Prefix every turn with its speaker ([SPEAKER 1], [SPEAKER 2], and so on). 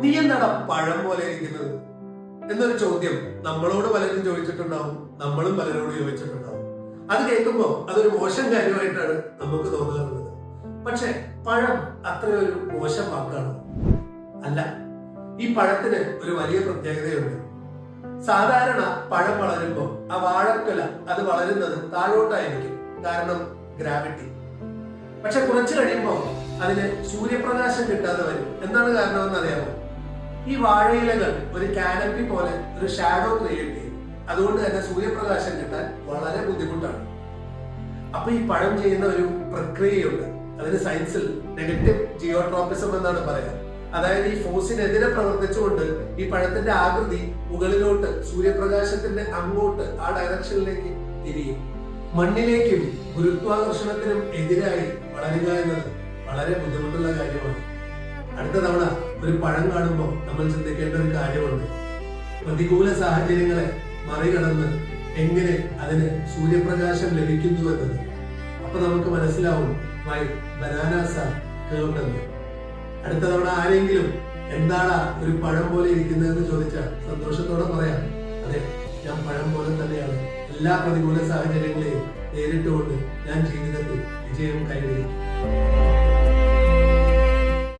[SPEAKER 1] നീ എന്താണ് പഴം പോലെ ഇരിക്കുന്നത് എന്നൊരു ചോദ്യം നമ്മളോട് പലരും ചോദിച്ചിട്ടുണ്ടാവും, നമ്മളും പലരോട് ചോദിച്ചിട്ടുണ്ടാവും. അത് കേൾക്കുമ്പോൾ അതൊരു മോശം കാര്യമായിട്ടാണ് നമുക്ക് തോന്നാറുള്ളത്. പക്ഷെ പഴം അത്രയൊരു മോശം വാക്കാണ് അല്ല. ഈ പഴത്തിന് ഒരു വലിയ പ്രത്യേകതയുണ്ട്. സാധാരണ പഴം വളരുമ്പോൾ ആ വാഴക്കൊല അത് വളരുന്നത് താഴോട്ടായിരിക്കും, കാരണം ഗ്രാവിറ്റി. പക്ഷെ കുറച്ചു കഴിയുമ്പോൾ അതിന് സൂര്യപ്രകാശം കിട്ടാതെ വരും. എന്താണ് കാരണമെന്ന് അറിയാമോ? ഈ വാഴയിലകൾ ഒരു കാനപ്പി പോലെ ഒരു ഷാഡോ ക്രിയേറ്റ് ചെയ്യും. അതുകൊണ്ട് തന്നെ സൂര്യപ്രകാശം കിട്ടാൻ വളരെ ബുദ്ധിമുട്ടാണ്. അപ്പൊ ഈ പഴം ചെയ്യുന്ന ഒരു പ്രക്രിയയുണ്ട്. അതിന് സയൻസിൽ നെഗറ്റീവ് ജിയോട്രോപ്പിസം എന്നാണ് പറയാം. അതായത് ഈ ഫോഴ്സിനെതിരെ പ്രവർത്തിച്ചുകൊണ്ട് ഈ പഴത്തിന്റെ ആകൃതി മുകളിലോട്ട് സൂര്യപ്രകാശത്തിന്റെ അങ്ങോട്ട് ആ ഡയറക്ഷനിലേക്ക് തിരിയും. മണ്ണിലേക്കും ഗുരുത്വാകർഷണത്തിനും എതിരായി വളരുക എന്നത് വളരെ ബുദ്ധിമുട്ടുള്ള കാര്യമാണ്. അടുത്ത തവണ ഒരു പഴം കാണുമ്പോൾ നമ്മൾ ചിന്തിക്കേണ്ട ഒരു കാര്യമുണ്ട്. പ്രതികൂല സാഹചര്യങ്ങളെ മറികടന്ന് എങ്ങനെ അതിന് സൂര്യപ്രകാശം ലഭിക്കുന്നു എന്നത്. അപ്പൊ നമുക്ക് മനസ്സിലാവും വൈ ബനാനാസ് ആർ കർവ്ഡ് എന്ന്. അടുത്ത തവണ ആരെങ്കിലും എന്താണ് ഒരു പഴം പോലെ ഇരിക്കുന്നതെന്ന് ചോദിച്ചാൽ സന്തോഷത്തോടെ പറയാം, അതെ, ഞാൻ പഴം പോലെ തന്നെയാണ്. എല്ലാ പ്രതികൂല സാഹചര്യങ്ങളെയും നേരിട്ടുകൊണ്ട് ഞാൻ ജീവിതത്തിൽ വിജയം കൈവരിക്കും.